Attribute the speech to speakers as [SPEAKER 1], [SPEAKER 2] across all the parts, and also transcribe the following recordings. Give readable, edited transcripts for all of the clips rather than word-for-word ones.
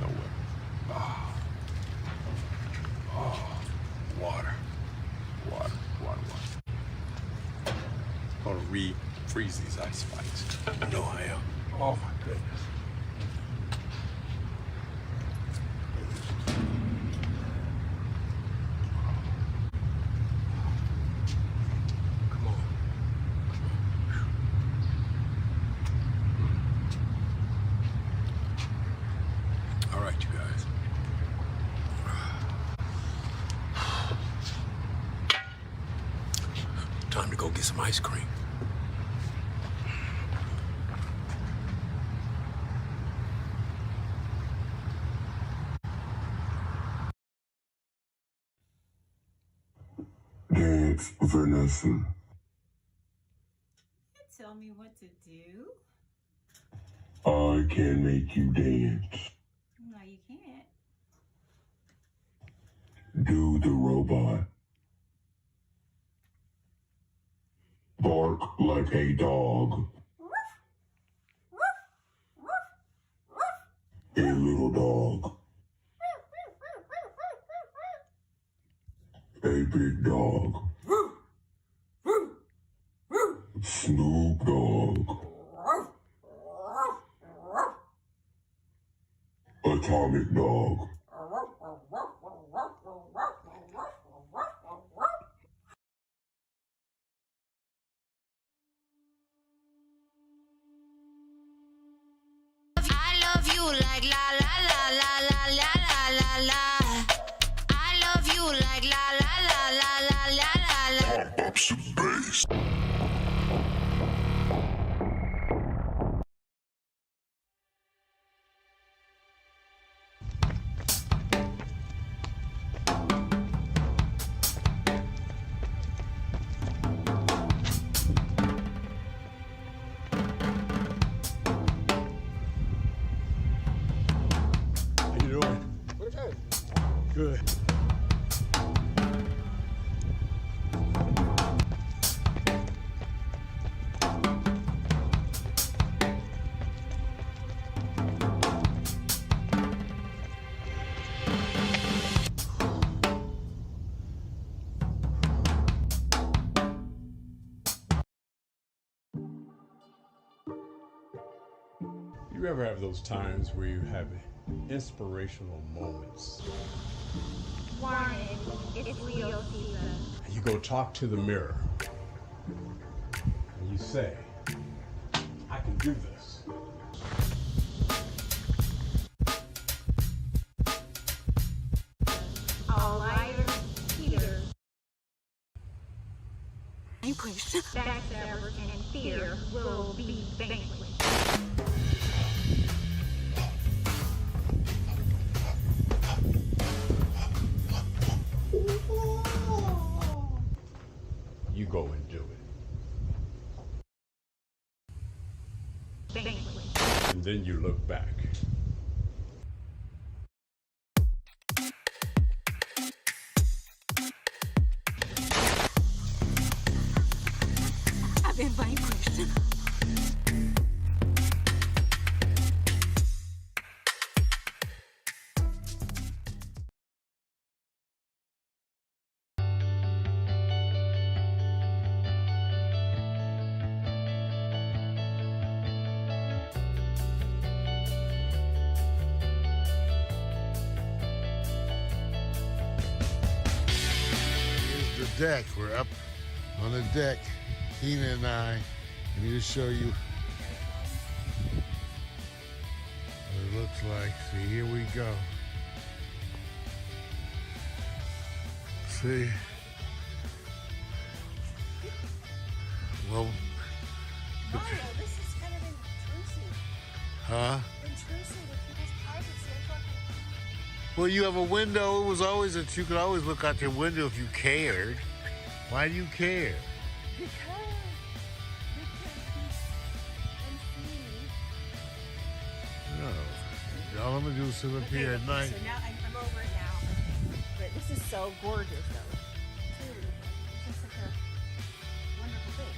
[SPEAKER 1] Nowhere. Oh. Oh. Water. Water. Water. Water. I'm gonna refreeze these ice spikes. I know I am. Oh my goodness. Time to go get some ice cream.
[SPEAKER 2] Dance, Vanessa.
[SPEAKER 3] You tell me what to do?
[SPEAKER 2] I can make you dance.
[SPEAKER 3] No, you can't.
[SPEAKER 2] Do the robot. Bark like a dog. A little dog. A big dog. Snoop Dogg. Atomic Dog.
[SPEAKER 4] Like la la la la la la la la. I love you like la la la la la la la.
[SPEAKER 2] Pump up some bass.
[SPEAKER 1] Good. You ever have those times where you have inspirational moments?
[SPEAKER 3] Warning, it's Leo season.
[SPEAKER 1] And you go talk to the mirror. And you say, I can do this.
[SPEAKER 3] All liars, cheaters, backstabbers, and fear will be vanquished.
[SPEAKER 1] You go and do it.
[SPEAKER 3] Vanquished.
[SPEAKER 1] And then you look back.
[SPEAKER 4] I've been vanquished.
[SPEAKER 5] Deck. We're up on the deck, Tina and I need to show you what it looks like. See, here we go. See? Well,
[SPEAKER 6] Mario, this is kind of intrusive.
[SPEAKER 5] huh?
[SPEAKER 6] Intrusive with people's privacy. I'm talking.
[SPEAKER 5] Well, you have a window. It was always that you could always look out your window if you cared. Why do you care?
[SPEAKER 6] Because we can unseen.
[SPEAKER 5] No. All I'm gonna do is sit up here at night.
[SPEAKER 6] So now I'm over it now. But this is so gorgeous, though. Truly. It's just such a wonderful thing.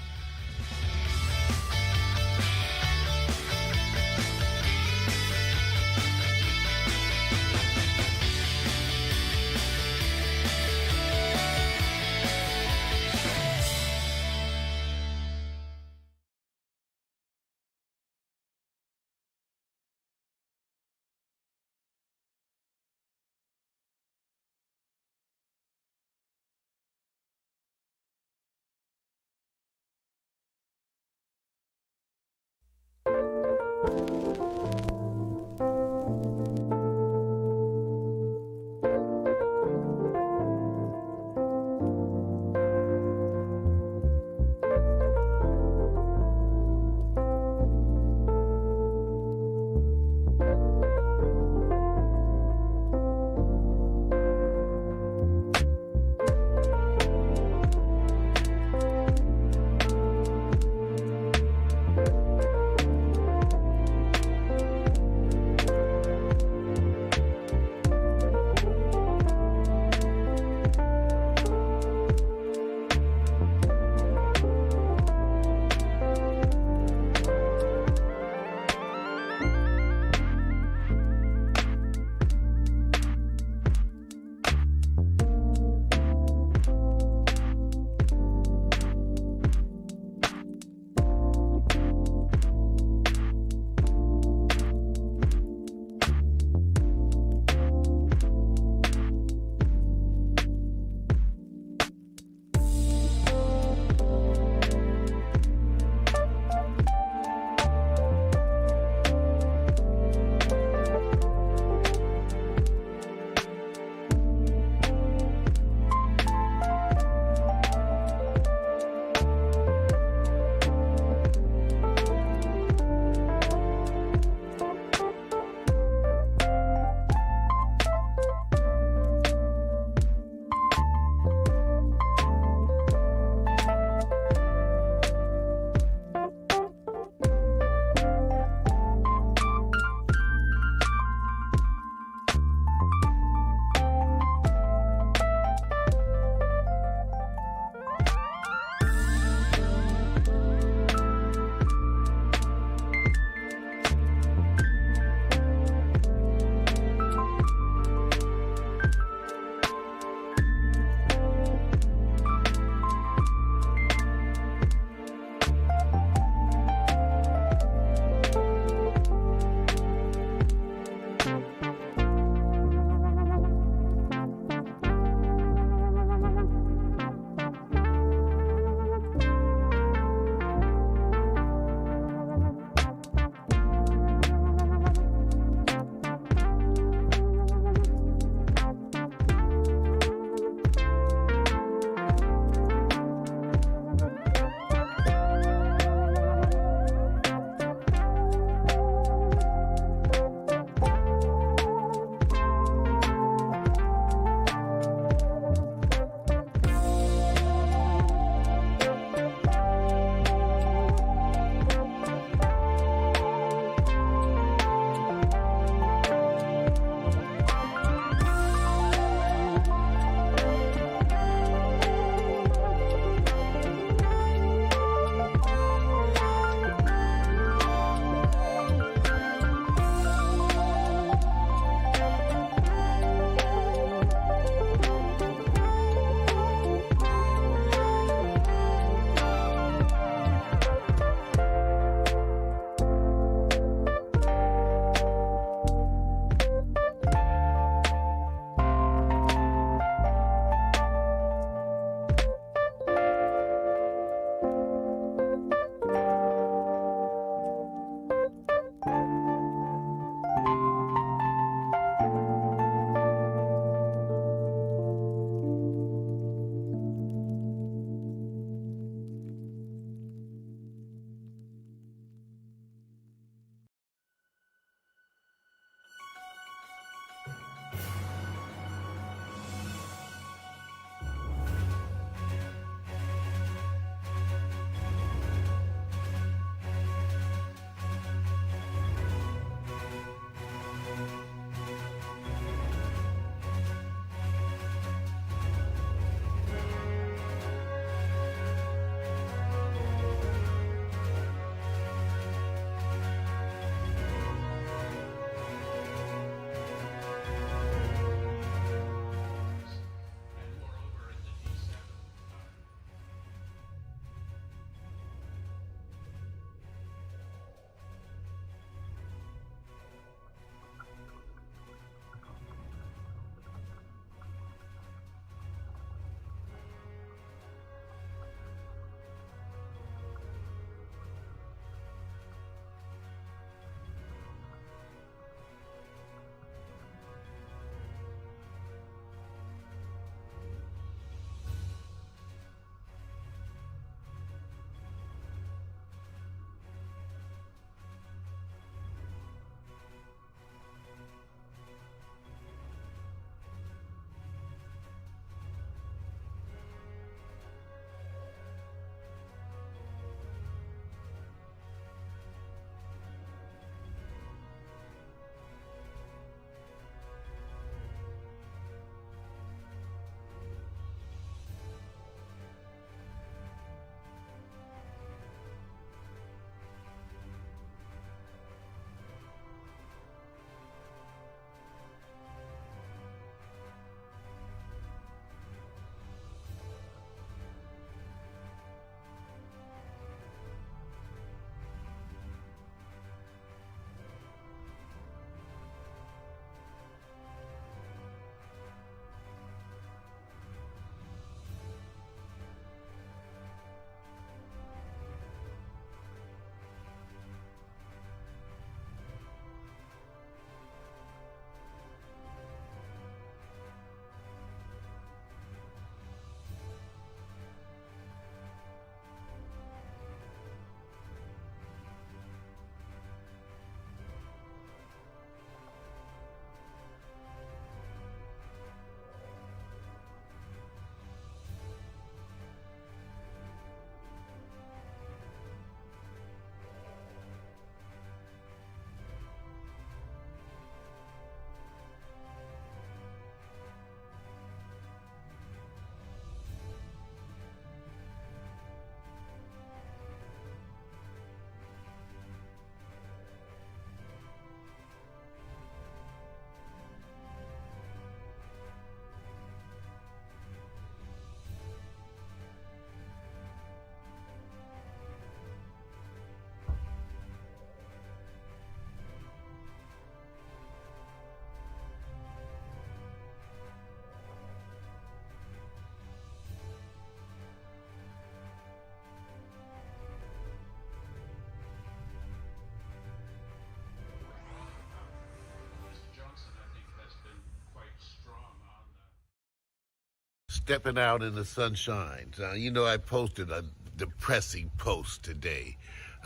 [SPEAKER 5] stepping out in the sunshine. Now, you know, I posted a depressing post today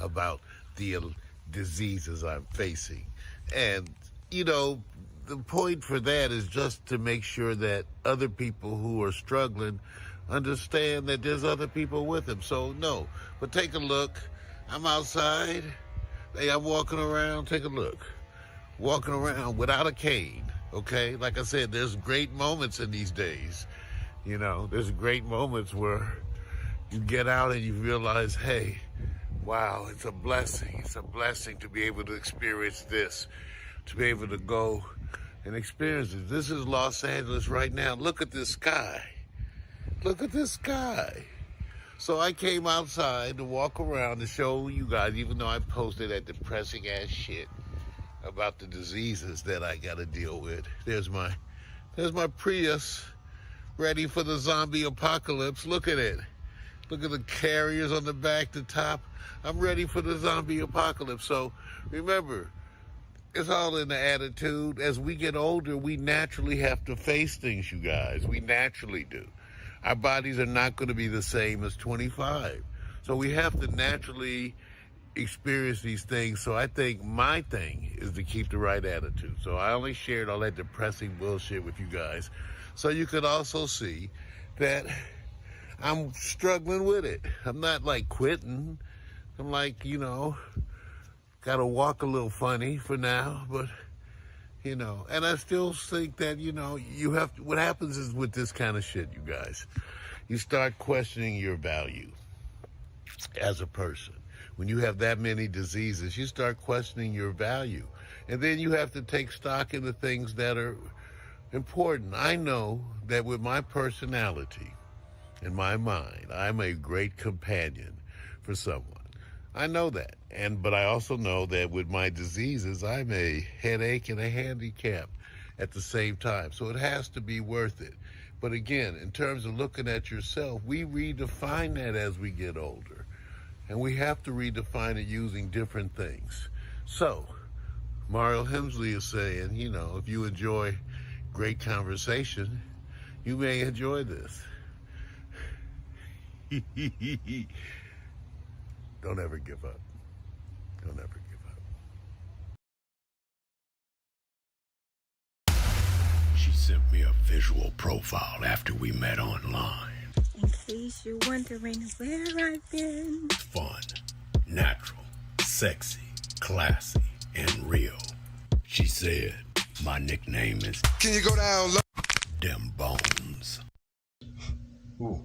[SPEAKER 5] about the diseases I'm facing. And, you know, the point for that is just to make sure that other people who are struggling understand that there's other people with them. So, no, but take a look. I'm outside. Hey, I'm walking around. Take a look. Walking around without a cane, okay? Like I said, there's great moments in these days. You know, there's great moments where you get out and you realize, hey, wow, it's a blessing. It's a blessing to be able to experience this, to be able to go and experience it. This is Los Angeles right now. Look at this sky. Look at this sky. So I came outside to walk around to show you guys, even though I posted that depressing ass shit about the diseases that I got to deal with. There's my Prius, ready for the zombie apocalypse. Look at it. Look at the carriers on the back, the top. I'm ready for the zombie apocalypse. So remember, it's all in the attitude. As we get older, we naturally have to face things, you guys. We naturally do. Our bodies are not going to be the same as 25. So we have to naturally experience these things. So I think my thing is to keep the right attitude. So I only shared all that depressing bullshit with you guys so you could also see that I'm struggling with it. I'm not like quitting. I'm like, you know, gotta walk a little funny for now, but you know, and I still think that, you know, you have to, what happens is with this kind of shit, you guys, you start questioning your value as a person. When you have that many diseases, you start questioning your value. And then you have to take stock in the things that are important. I know that with my personality and my mind, I'm a great companion for someone. I know that. But I also know that with my diseases, I'm a headache and a handicap at the same time. So it has to be worth it. But again, in terms of looking at yourself, we redefine that as we get older. And we have to redefine it using different things. So, Mario Hemsley is saying, you know, if you enjoy great conversation, you may enjoy this. Don't ever give up. Don't ever give up.
[SPEAKER 1] She sent me a visual profile after we met online.
[SPEAKER 7] In case you're wondering where I've been.
[SPEAKER 1] Fun, natural, sexy, classy, and real. She said, my nickname is...
[SPEAKER 2] Can you go down low?
[SPEAKER 1] Dem Bones.
[SPEAKER 2] Ooh.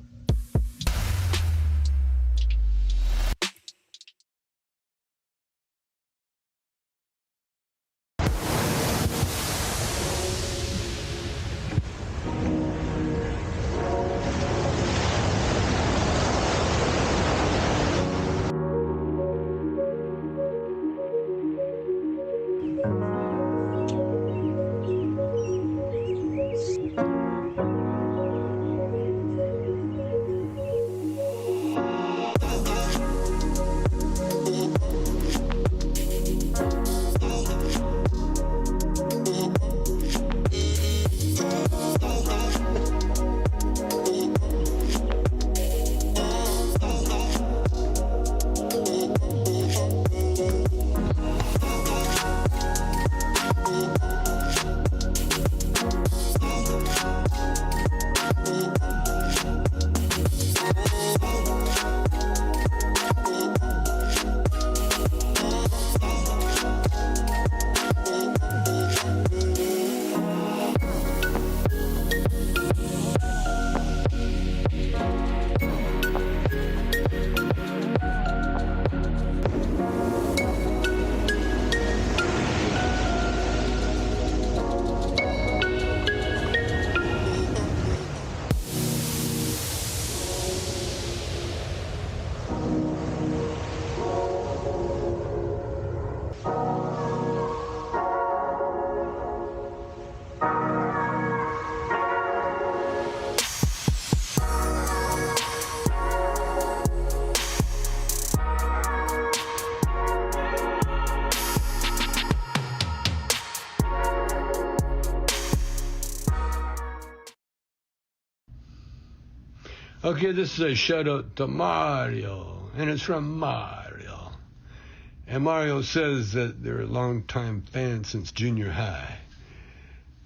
[SPEAKER 1] Okay, this is a shout out to Mario, and it's from Mario. And Mario says that they're a long-time fan since junior high.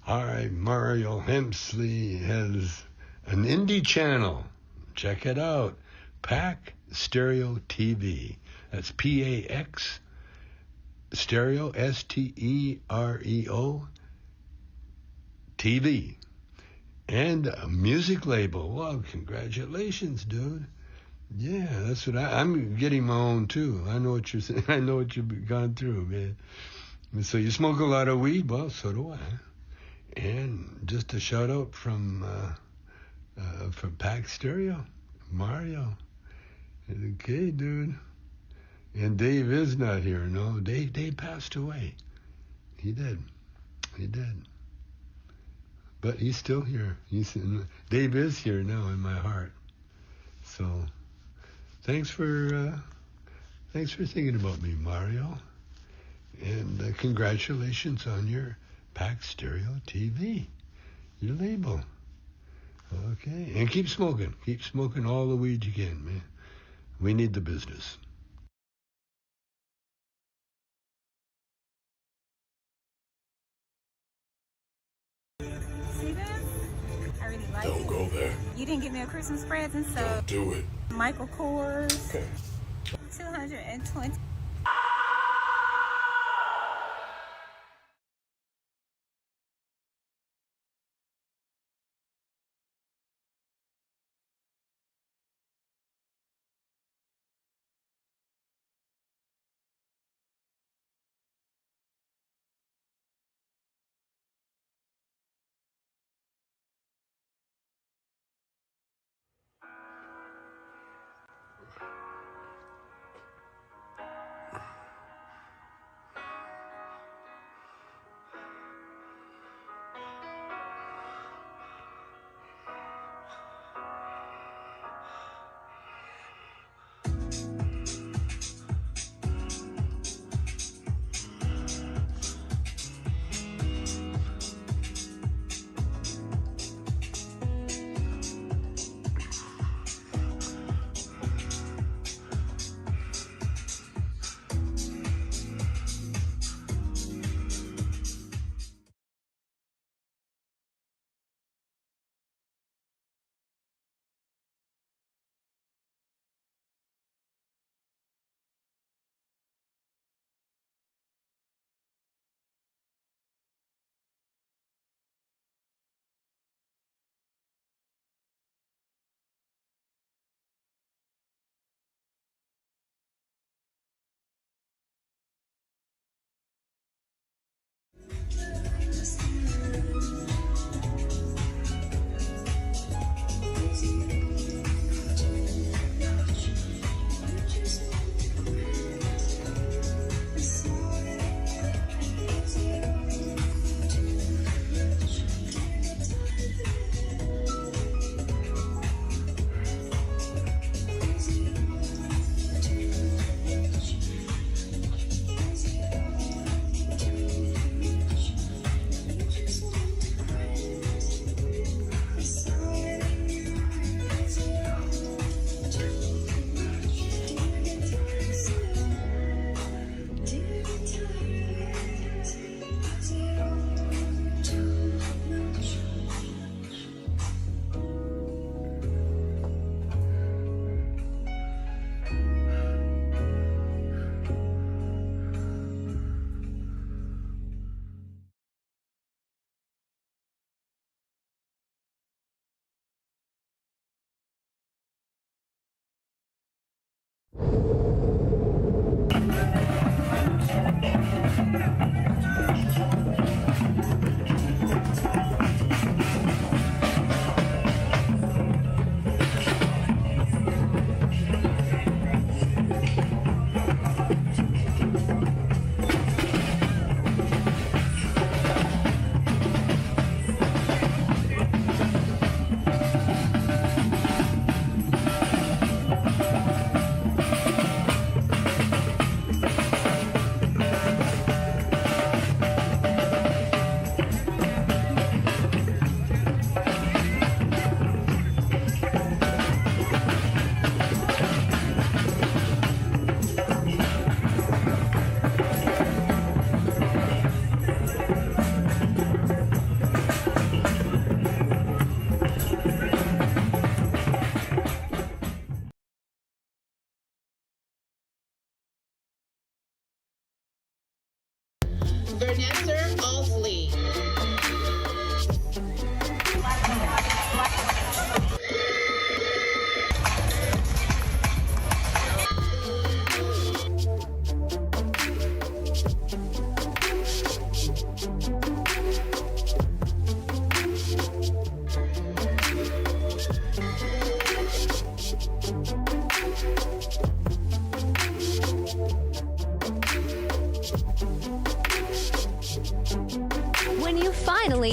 [SPEAKER 1] All right, Mario Hemsley has an indie channel. Check it out. Pax Stereo TV. That's Pax Stereo, Stereo TV. And a music label. Well, congratulations, dude. Yeah, that's what I'm getting my own too. I know what you're saying. I know what you've gone through, man. And so you smoke a lot of weed? Well, so do I. And just a shout out from Pax Stereo, Mario. Okay, dude. And Dave is not here. No, Dave passed away. He did. But he's still here. Dave is here now in my heart. So thanks for thinking about me, Mario. And congratulations on your Pax Stereo TV, your label. Okay, and keep smoking. Keep smoking all the weed you can, man. We need the business.
[SPEAKER 7] See this? I really like
[SPEAKER 1] Don't
[SPEAKER 7] it.
[SPEAKER 1] go there.
[SPEAKER 7] You didn't get me a Christmas present, so
[SPEAKER 1] Don't do it.
[SPEAKER 7] Michael Kors,
[SPEAKER 1] Okay.
[SPEAKER 7] 220.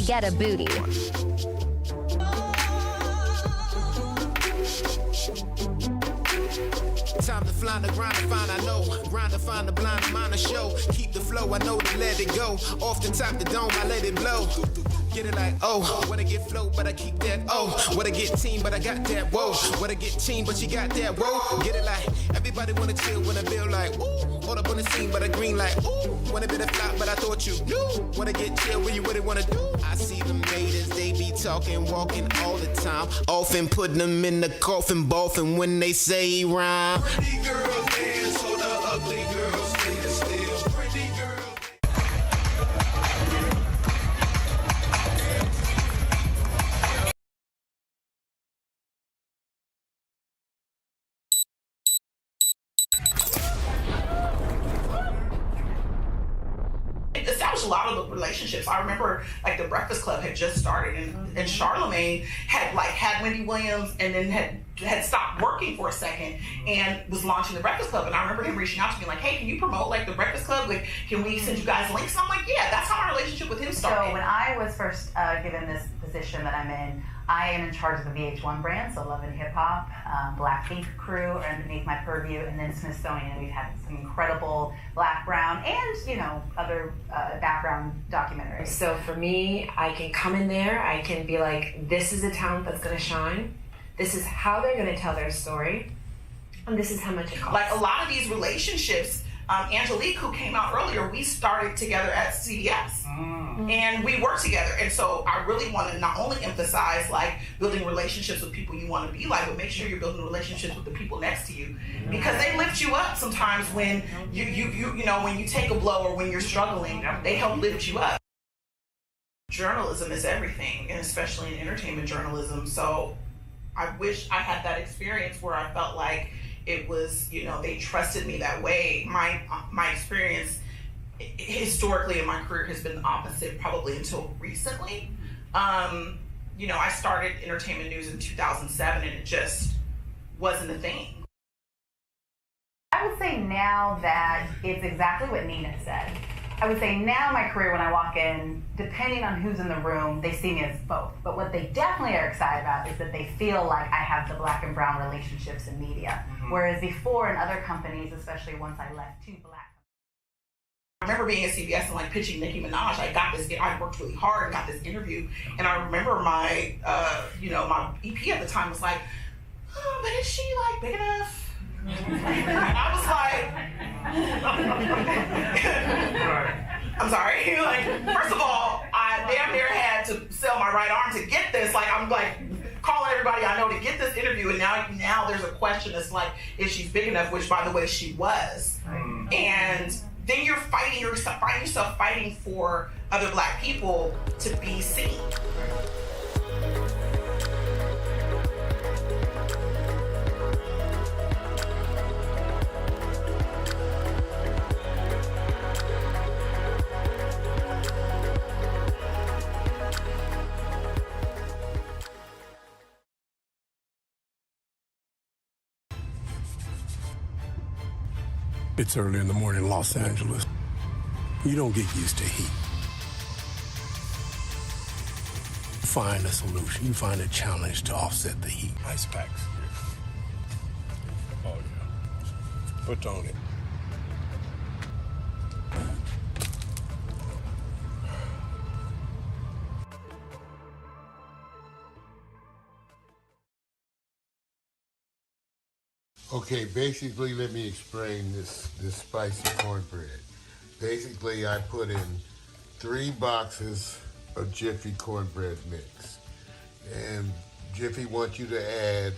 [SPEAKER 8] get a booty.
[SPEAKER 9] Time to fly the grind to find, I know. Grind to find the blind mind to show. Keep the flow, I know to let it go. Off the top the dome, I let it blow. Get it like, oh, wanna get flow, but I keep that, oh. Wanna get team, but I got that, whoa. Wanna get team, but she got that, whoa. Get it like, everybody wanna chill when I feel like, ooh. All up on the scene, but I green like, ooh. Wanna be the flop, but I thought you knew. Wanna get chill, what you really wanna do? I see them haters, they be talking, walking all the time. Often putting them in the coffin, boffin' when they say rhyme. Pretty girls dance, so the ugly girls stay still. Pretty girls.
[SPEAKER 10] Established a lot of the relationships. I remember like the Breakfast Club had just started, and Charlemagne had Wendy Williams, and then had stopped working for a second and was launching the Breakfast Club. And I remember him reaching out to me like, "Hey, can you promote like the Breakfast Club? Like, can we send you guys links?" And I'm like, "Yeah." That's how my relationship with him started.
[SPEAKER 6] So when I was first given this position that I'm in, I am in charge of the VH1 brand, so Love and Hip Hop, Blackpink crew are underneath my purview, and then Smithsonian. We've had some incredible Black, Brown, and other background documentaries.
[SPEAKER 11] So for me, I can come in there, I can be like, this is a talent that's gonna shine. This is how they're gonna tell their story, and this is how much it costs.
[SPEAKER 10] Like a lot of these relationships, Angelique, who came out earlier, we started together at CBS. And we work together, and so I really want to not only emphasize like building relationships with people you want to be like, but make sure you're building relationships with the people next to you, because they lift you up sometimes when when you take a blow or when you're struggling, they help lift you up. Journalism is everything, and especially in entertainment journalism. So I wish I had that experience where I felt like it was, they trusted me that way. My experience historically in my career has been the opposite, probably until recently. I started entertainment news in 2007, and it just wasn't a thing.
[SPEAKER 6] I would say now that it's exactly what Nina said. I would say now my career, when I walk in, depending on who's in the room, they see me as both. But what they definitely are excited about is that they feel like I have the Black and brown relationships in media. Whereas before in other companies, especially once I left two Black.
[SPEAKER 10] I remember being at CBS and like pitching Nicki Minaj. I worked really hard and got this interview. And I remember my, my EP at the time was like, "Oh, but is she like big enough?" And I was like, I'm sorry. Like, first of all, I damn near had to sell my right arm to get this. Like, I'm like calling everybody I know to get this interview, and now there's a question that's like, is she big enough? Which, by the way, she was. And then you're fighting yourself fighting for other Black people to be seen.
[SPEAKER 12] It's early in the morning, Los Angeles. You don't get used to heat. Find a solution. You find a challenge to offset the heat. Ice packs. Oh, yeah. Put on it.
[SPEAKER 5] Okay, basically, let me explain this spicy cornbread. Basically, I put in 3 boxes of Jiffy cornbread mix. And Jiffy wants you to add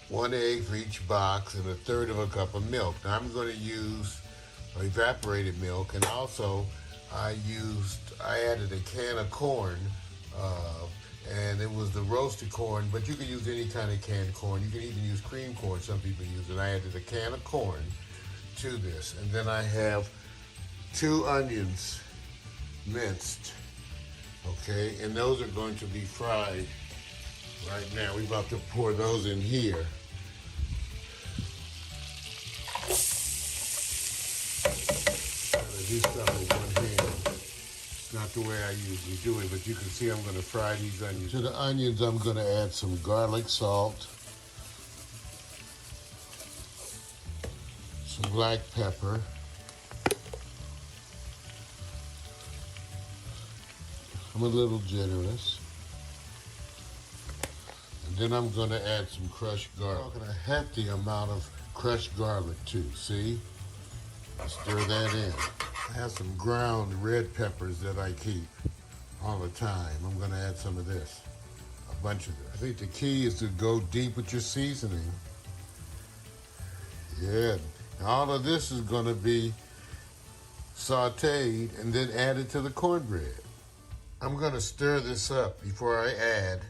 [SPEAKER 5] 1 egg for each box and 1/3 of a cup of milk. Now, I'm going to use evaporated milk, and also I added a can of corn, and it was the roasted corn, but you can use any kind of canned corn. You can even use cream corn, some people use it. I added a can of corn to this. And then I have 2 onions minced, okay? And those are going to be fried right now. We're about to pour those in here. I'm gonna do stuff with one hand. It's not not the way I usually do it, but you can see I'm going to fry these onions. To the onions, I'm going to add some garlic salt, some black pepper, I'm a little generous. And then I'm going to add some crushed garlic. I'm talking a hefty amount of crushed garlic too, see? Stir that in. I have some ground red peppers that I keep all the time. I'm going to add some of this, a bunch of this. I think the key is to go deep with your seasoning. Yeah, all of this is going to be sauteed and then added to the cornbread. I'm going to stir this up before I add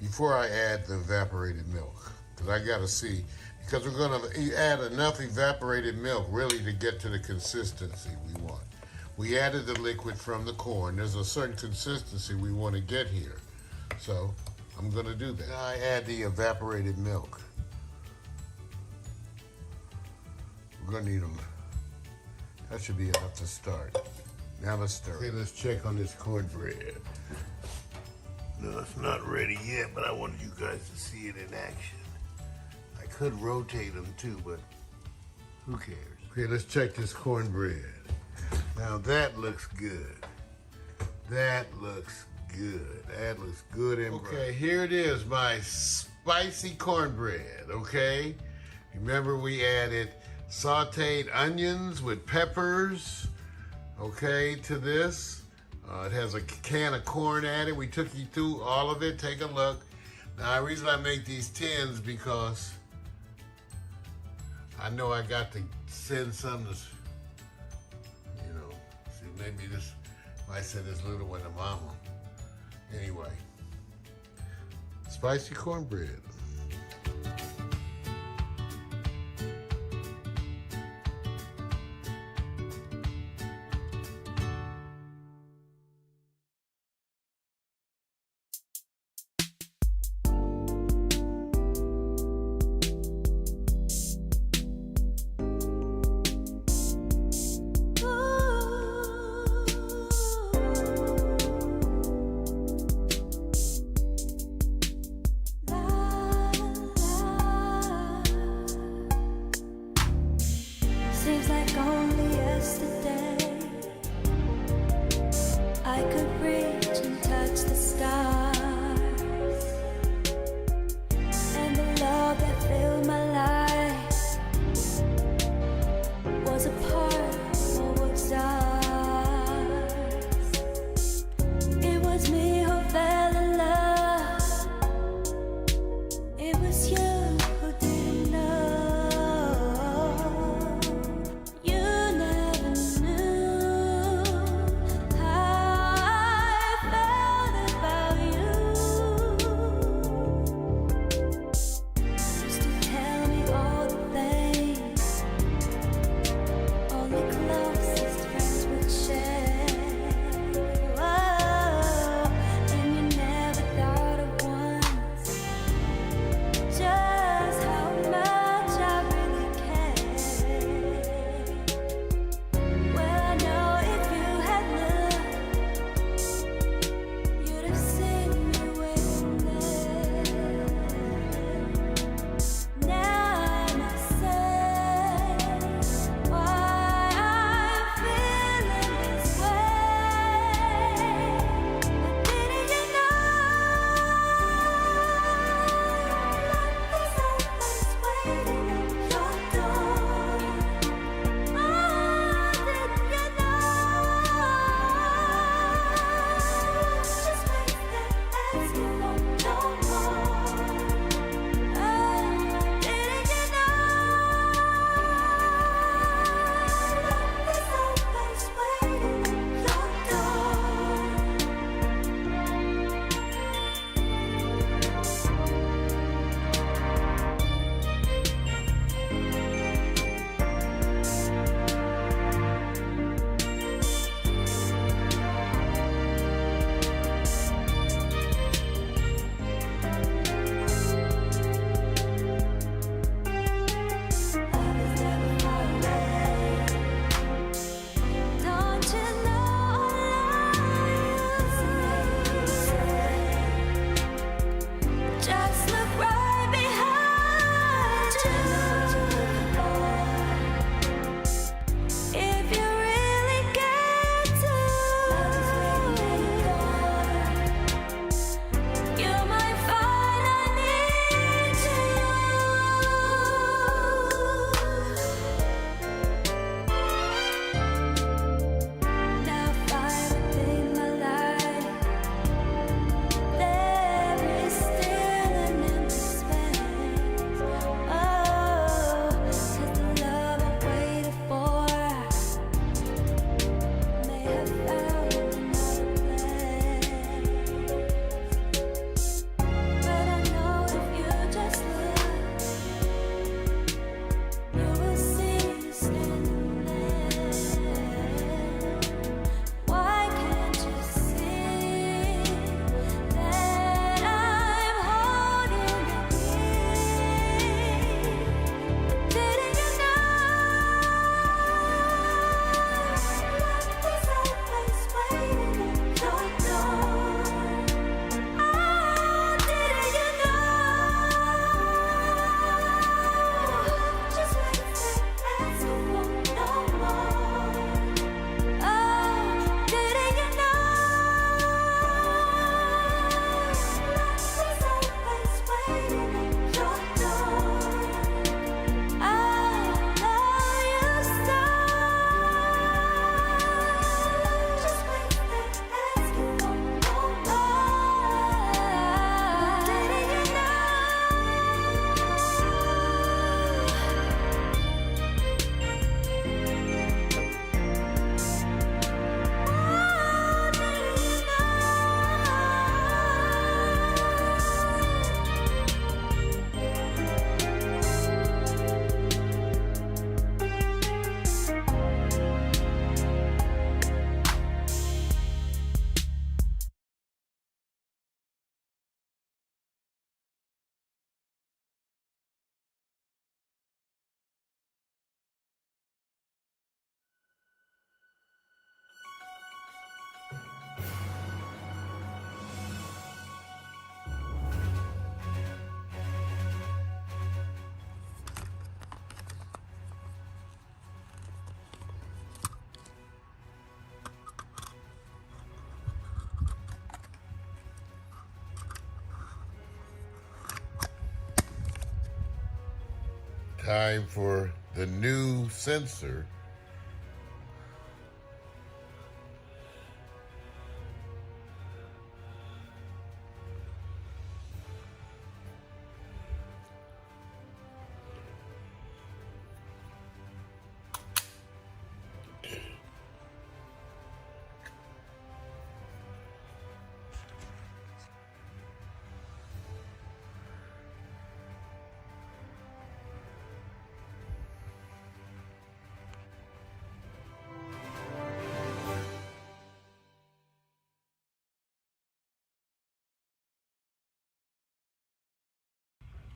[SPEAKER 5] the evaporated milk, because I got to see, because we're going to add enough evaporated milk really to get to the consistency we want. We added the liquid from the corn. There's a certain consistency we want to get here. So I'm going to do that. Now I add the evaporated milk. We're going to need them. That should be enough to start. Now let's stir. Okay, let's check on this cornbread. No, it's not ready yet, but I wanted you guys to see it in action. I could rotate them too, but who cares? Okay, let's check this cornbread. Now that looks good. That looks good. That looks good and bright. Okay, here it is, my spicy cornbread, okay? Remember we added sauteed onions with peppers, okay, to this. It has a can of corn added. We took you through all of it. Take a look. Now, the reason I make these tins because I know I got to send some to, you know, see, maybe this, I send this little one to mama. Anyway, spicy cornbread.
[SPEAKER 4] La
[SPEAKER 5] Time for the new censor.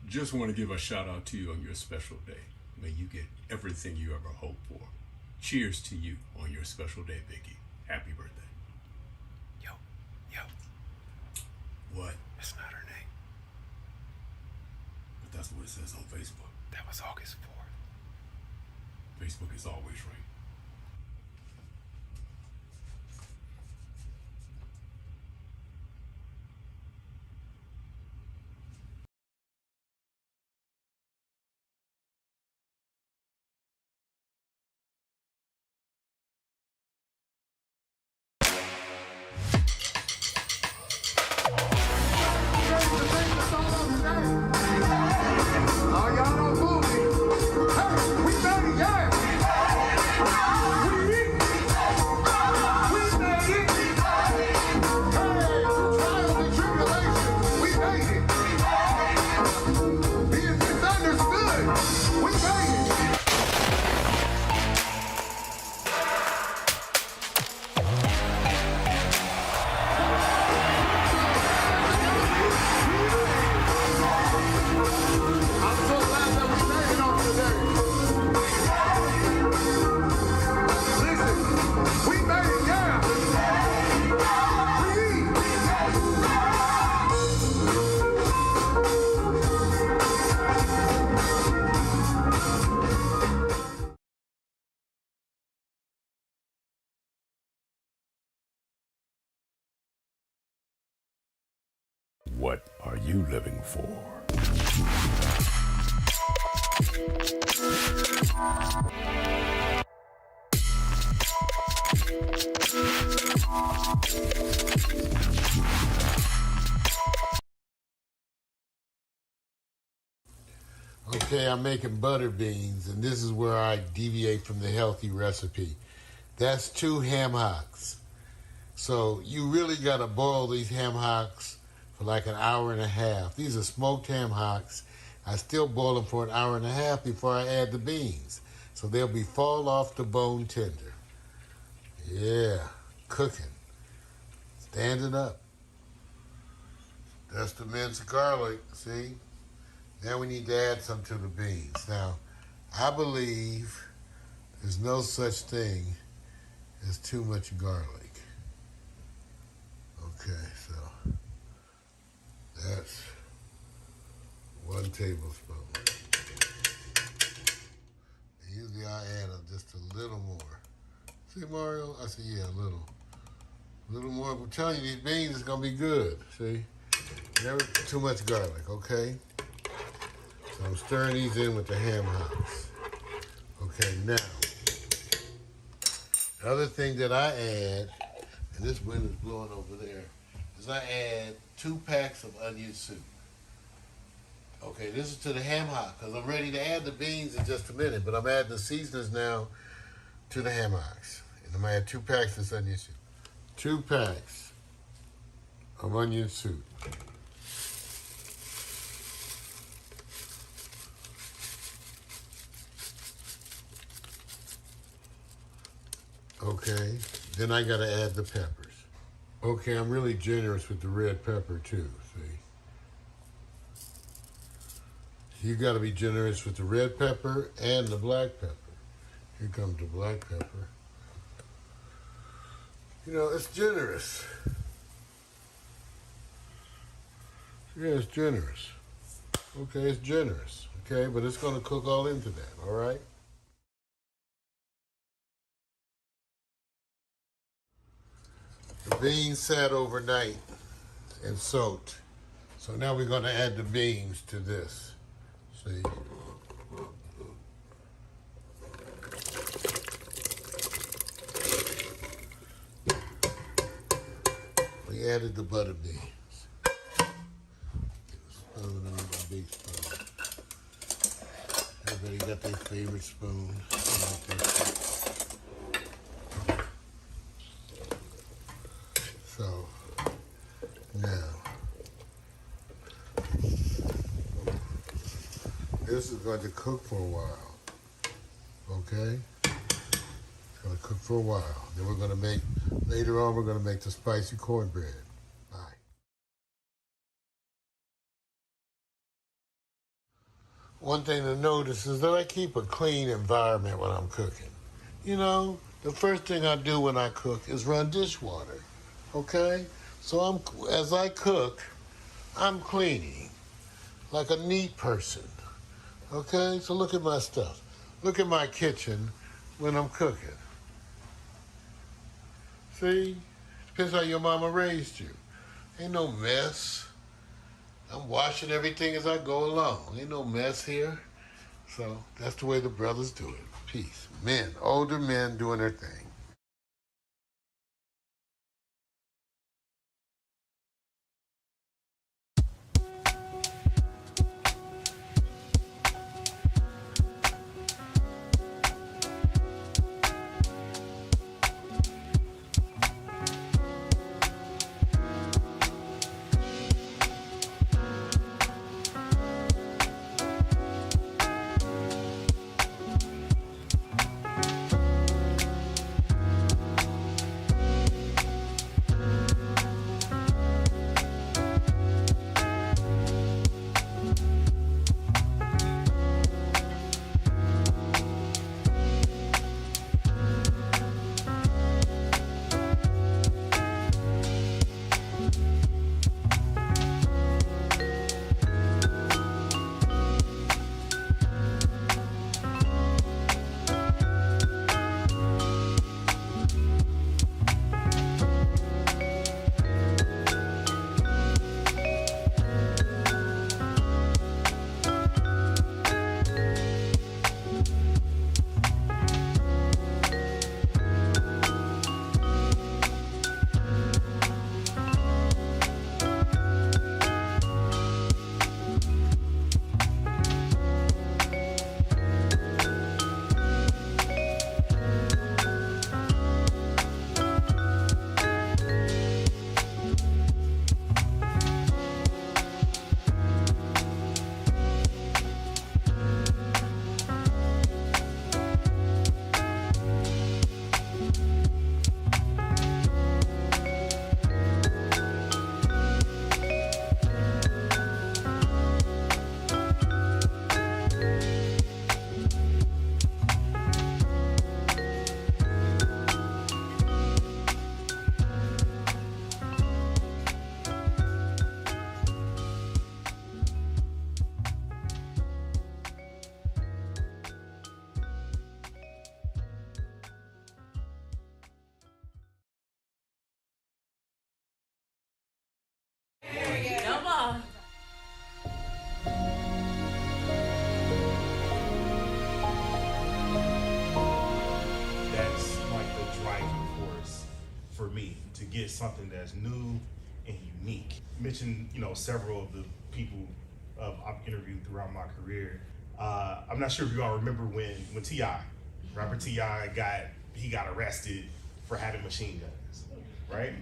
[SPEAKER 12] Just want to give a shout out to you on your special day. May you get everything you ever hoped for. Cheers to you on your special day, Vicky. Happy birthday.
[SPEAKER 8] Yo.
[SPEAKER 12] What?
[SPEAKER 8] It's not her name.
[SPEAKER 12] But that's what it says on Facebook.
[SPEAKER 8] That was August 4th.
[SPEAKER 12] Facebook is always right. What are you living for?
[SPEAKER 5] Okay, I'm making butter beans, and this is where I deviate from the healthy recipe. That's 2 ham hocks. So you really got to boil these ham hocks for like an hour and a half. These are smoked ham hocks. I still boil them for an hour and a half before I add the beans. So they'll be fall off the bone tender. Yeah, cooking. Standing up. That's the minced garlic, see? Now we need to add some to the beans. Now, I believe there's no such thing as too much garlic. Okay, so that's 1 tablespoon. Usually I add just a little more. See, Mario? I said, yeah, a little. A little more. I'm telling you, these beans is going to be good. See? Never too much garlic, okay? So I'm stirring these in with the ham hocks. Okay, now, the other thing that I add, and this wind is blowing over there, is I add 2 packs of onion soup. Okay, this is to the ham hock, because I'm ready to add the beans in just a minute, but I'm adding the seasonings now to the ham hocks. And I'm going to add 2 packs of this onion soup. 2 packs of onion soup. Okay, then I gotta add the peppers. Okay, I'm really generous with the red pepper too, see? You gotta be generous with the red pepper and the black pepper. Here comes the black pepper. You know, it's generous. Yeah, it's generous. Okay, it's generous, okay? But it's gonna cook all into that, all right? The beans sat overnight and soaked. So now we're going to add the beans to this. See? We added the butter beans. Spoon, I need my big spoon. Everybody got their favorite spoon. So, now, this is going to cook for a while, okay? It's going to cook for a while. Then we're going to make, later on, we're going to make the spicy cornbread. Bye. One thing to notice is that I keep a clean environment when I'm cooking. You know, the first thing I do when I cook is run dishwater, okay? So as I cook, I'm cleaning like a neat person, okay? So look at my stuff. Look at my kitchen when I'm cooking. See? Depends how your mama raised you. Ain't no mess. I'm washing everything as I go along. Ain't no mess here. So that's the way the brothers do it. Peace. Men, older men doing their thing.
[SPEAKER 13] Get something that's new and unique. Mentioned, several of the people I've interviewed throughout my career. I'm not sure if you all remember when T.I., rapper T.I. got arrested for having machine guns, right?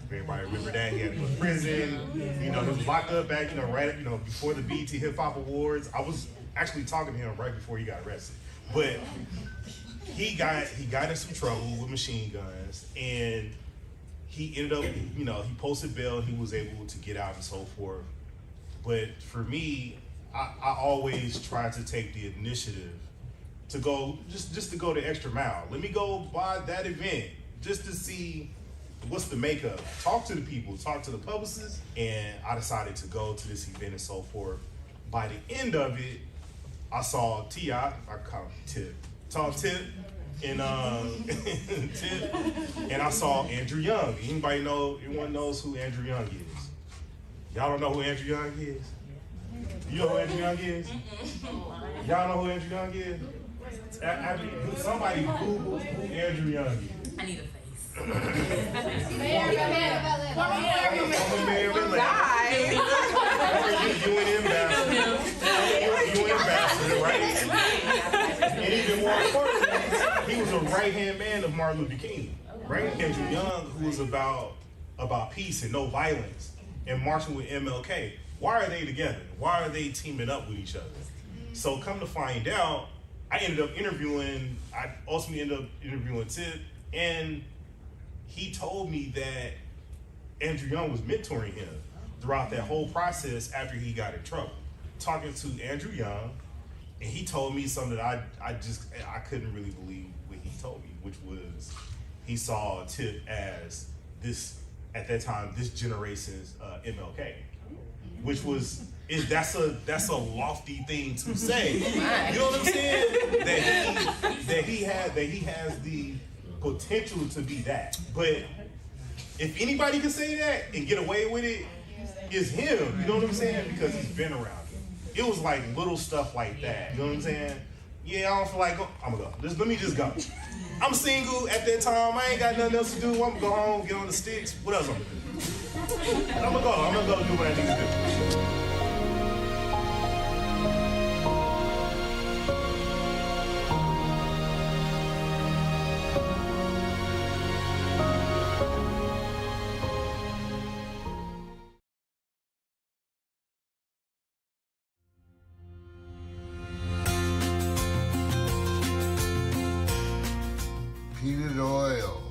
[SPEAKER 13] Everybody remember that? He had to go to prison. He was locked up back, right, before the BET Hip Hop Awards. I was actually talking to him right before he got arrested, but he got in some trouble with machine guns, and he ended up, he posted bail, he was able to get out and so forth. But for me, I always try to take the initiative to go, just to go the extra mile. Let me go by that event just to see what's the makeup. Talk to the people, talk to the publicists, and I decided to go to this event and so forth. By the end of it, I saw T.I., I call him Tip, saw Tip, and Tip, and I saw Andrew Young. Anyone knows who Andrew Young is? Y'all don't know who Andrew Young is? You know who Andrew Young is? Y'all know who Andrew Young is? Somebody Google who Andrew Young is.
[SPEAKER 14] I need a face.
[SPEAKER 13] ambassador, right? And even more importantly, he was a right-hand man of Martin Luther King, right? Andrew Young, who was about peace and no violence, and marching with MLK. Why are they together? Why are they teaming up with each other? So come to find out, I ultimately ended up interviewing Tip, and he told me that Andrew Young was mentoring him throughout that whole process after he got in trouble. Talking to Andrew Young, and he told me something that I couldn't really believe what he told me, which was he saw Tip as this, at that time, this generation's MLK, which was, that's a lofty thing to say. You know what I'm saying? That he has the potential to be that. But if anybody can say that and get away with it, it's him. You know what I'm saying? Because he's been around it. It was like little stuff like that. You know what I'm saying? Yeah, I don't feel like I'm gonna go. Let me just go. I'm single at that time. I ain't got nothing else to do. I'm gonna go home, get on the sticks. What else I'm gonna do? I'm gonna go do what I need to do.
[SPEAKER 5] Peanut oil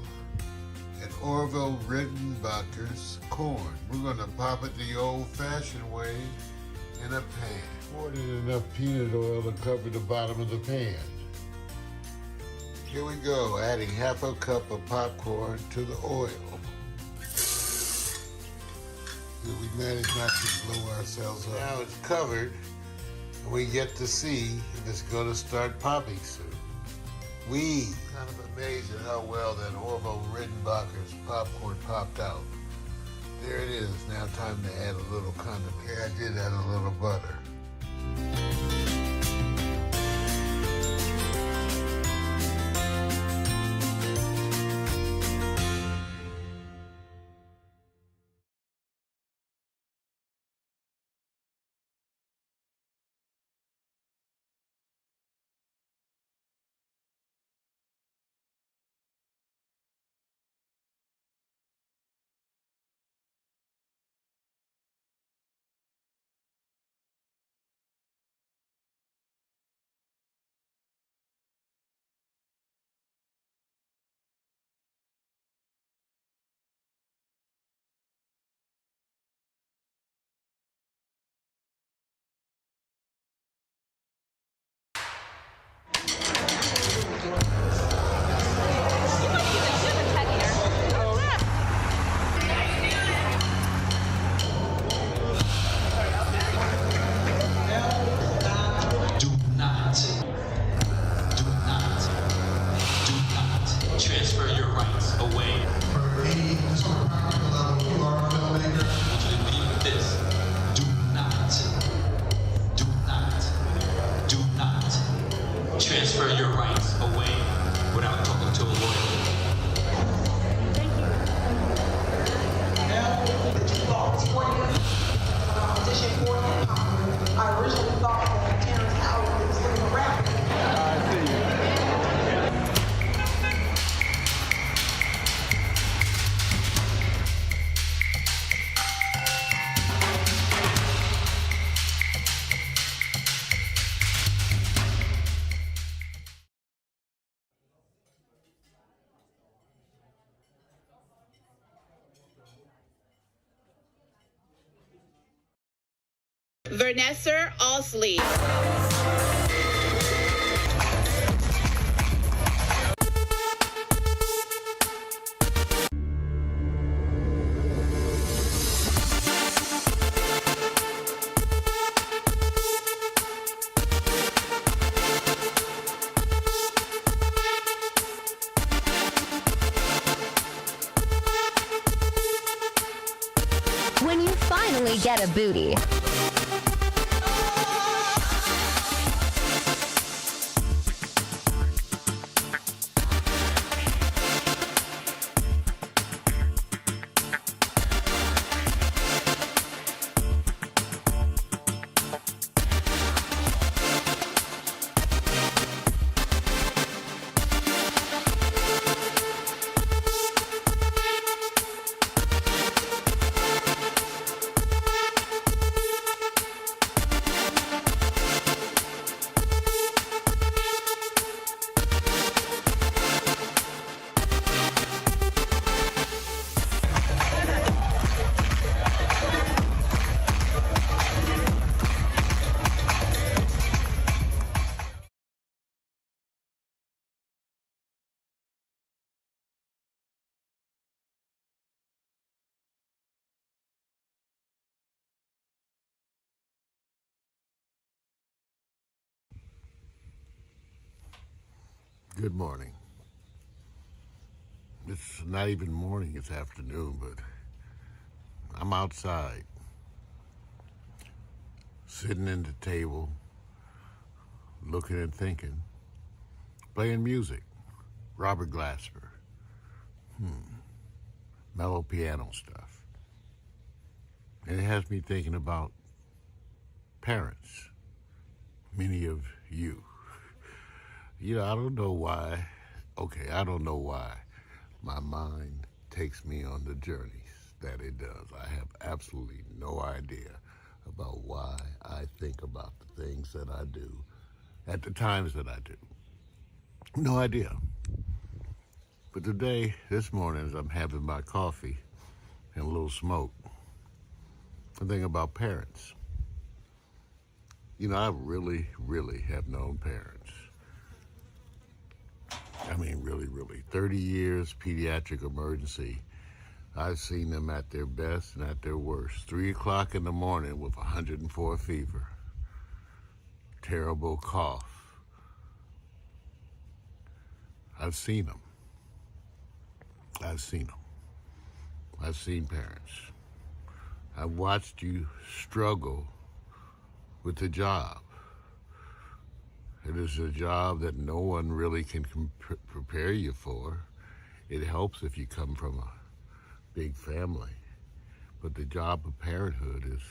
[SPEAKER 5] and Orville Redenbacher's corn. We're going to pop it the old-fashioned way in a pan. Poured in enough peanut oil to cover the bottom of the pan. Here we go, adding half a cup of popcorn to the oil. Here we manage not to blow ourselves up. Now it's covered, and we get to see if it's going to start popping soon. Kind of amazed at how well that Orville Redenbacher's popcorn popped out. There it is. Now time to add a little condiment. Yeah, I did add a little butter.
[SPEAKER 14] Transfer your rights away. For me, just on a practical level, you are a filmmaker. I want you to leave with this. Do not transfer your rights away without talking to a lawyer.
[SPEAKER 15] Audition for hip hop. I originally thought that Terrence Howard was looking around. I see you.
[SPEAKER 16] Vanessa Osley.
[SPEAKER 17] When you finally get a booty.
[SPEAKER 5] Good morning. It's not even morning, it's afternoon, but I'm outside, sitting at the table, looking and thinking, playing music, Robert Glasper, mellow piano stuff. And it has me thinking about parents, many of you. You know, I don't know why my mind takes me on the journeys that it does. I have absolutely no idea about why I think about the things that I do at the times that I do. No idea. But today, this morning, as I'm having my coffee and a little smoke, I'm thinking about parents. You know, I really, really have known parents. I mean, really, really. 30 years pediatric emergency. I've seen them at their best and at their worst. 3 o'clock in the morning with 104 fever. Terrible cough. I've seen them. I've seen parents. I've watched you struggle with the job. It is a job that no one really can prepare you for. It helps if you come from a big family. But the job of parenthood is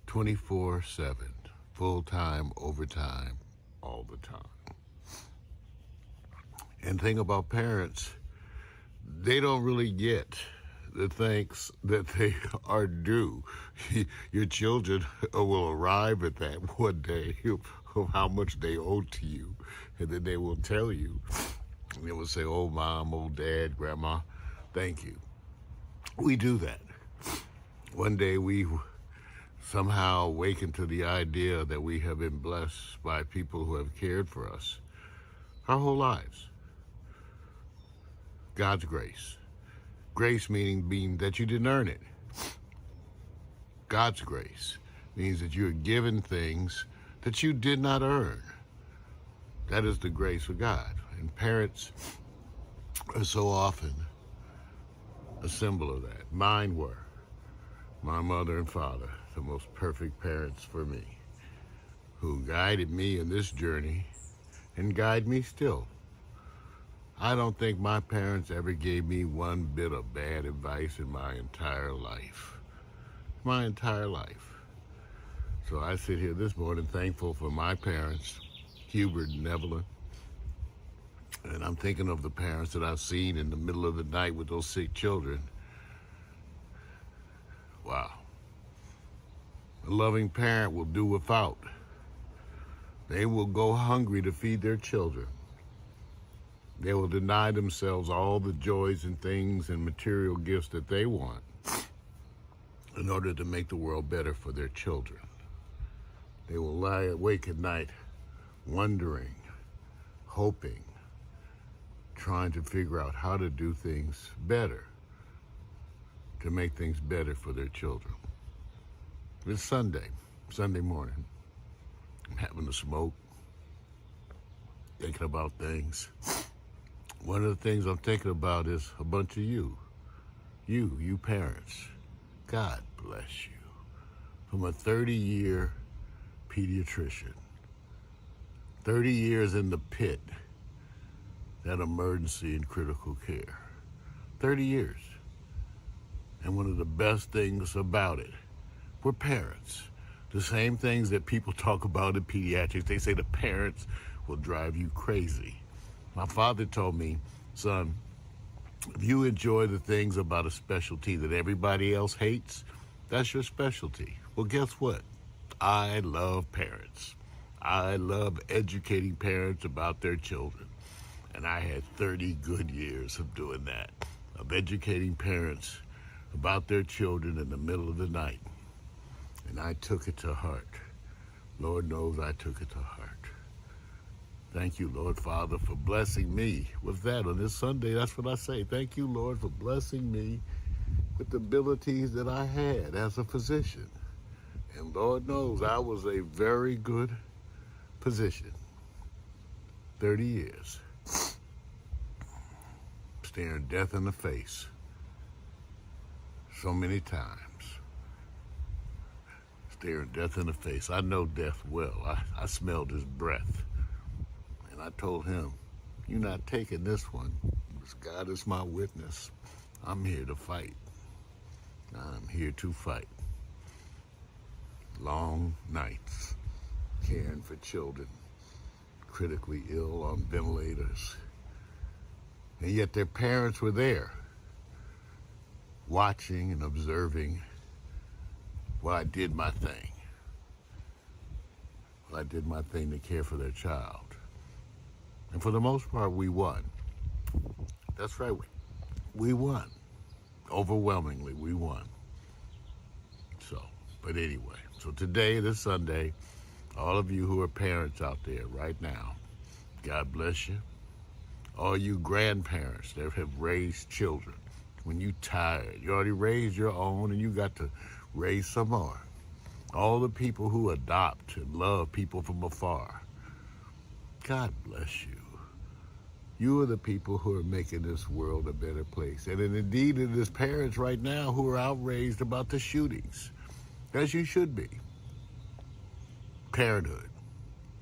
[SPEAKER 5] 24/7, full-time, overtime, all the time. And the thing about parents, they don't really get the thanks that they are due. Your children will arrive at that one day of how much they owe to you, and then they will tell you. They will say, "Oh, Mom, oh, Dad, Grandma, thank you." We do that. One day we somehow awaken to the idea that we have been blessed by people who have cared for us our whole lives. God's grace. Grace meaning that you didn't earn it. God's grace means that you are given things that you did not earn. That is the grace of God. And parents are so often a symbol of that. Mine were. My mother and father, the most perfect parents for me, who guided me in this journey and guide me still. I don't think my parents ever gave me one bit of bad advice in my entire life. My entire life. So I sit here this morning thankful for my parents, Hubert and Evelyn. And I'm thinking of the parents that I've seen in the middle of the night with those sick children. Wow. A loving parent will do without. They will go hungry to feed their children. They will deny themselves all the joys and things and material gifts that they want in order to make the world better for their children. They will lie awake at night wondering, hoping, trying to figure out how to do things better, to make things better for their children. It's Sunday morning. I'm having a smoke, thinking about things. One of the things I'm thinking about is a bunch of you parents. God bless you. From a 30-year pediatrician, 30 years in the pit, that emergency and critical care. 30 years. And one of the best things about it, we're parents. The same things that people talk about in pediatrics, they say the parents will drive you crazy. My father told me, son, if you enjoy the things about a specialty that everybody else hates, that's your specialty. Well, guess what? I love parents. I love educating parents about their children. And I had 30 good years of doing that, of educating parents about their children in the middle of the night. And I took it to heart. Lord knows I took it to heart. Thank you, Lord Father, for blessing me with that on this Sunday. That's what I say. Thank you, Lord, for blessing me with the abilities that I had as a physician. And Lord knows I was a very good physician. 30 years. staring death in the face so many times. Staring death in the face. I know death well. I smelled his breath. And I told him, you're not taking this one. God is my witness. I'm here to fight. I'm here to fight. Long nights, caring for children, critically ill on ventilators. And yet their parents were there, watching and observing while I did my thing. While I did my thing to care for their child. And for the most part, we won. That's right, we won. Overwhelmingly, we won. So, but anyway, so today, this Sunday, all of you who are parents out there right now, God bless you. All you grandparents that have raised children, when you tired, you already raised your own and you got to raise some more. All the people who adopt and love people from afar, God bless you. You are the people who are making this world a better place. And indeed, it is parents right now who are outraged about the shootings, as you should be. Parenthood.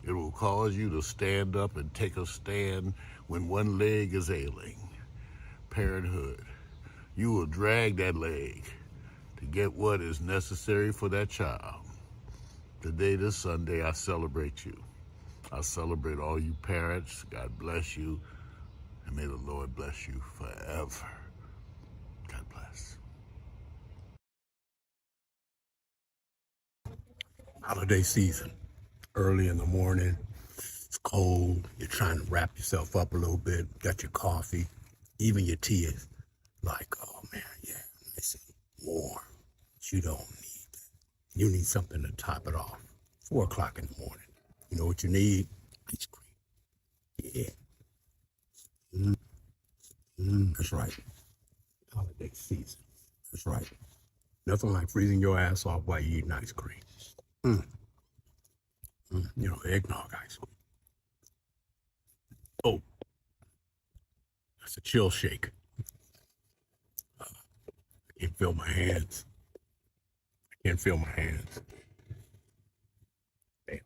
[SPEAKER 5] It will cause you to stand up and take a stand when one leg is ailing. Parenthood. You will drag that leg to get what is necessary for that child. Today, this Sunday, I celebrate you. I celebrate all you parents. God bless you. And may the Lord bless you forever. God bless.
[SPEAKER 18] Holiday season. Early in the morning. It's cold. You're trying to wrap yourself up a little bit. Got your coffee. Even your tea is like, oh man, yeah, nice and warm. But you don't need that. You need something to top it off. 4 o'clock in the morning. You know what you need? Ice cream. Yeah. That's right. Holiday season. That's right. Nothing like freezing your ass off while you eating ice cream. You know, eggnog ice cream. Oh, that's a chill shake. I can't feel my hands. I can't feel my hands. Damn.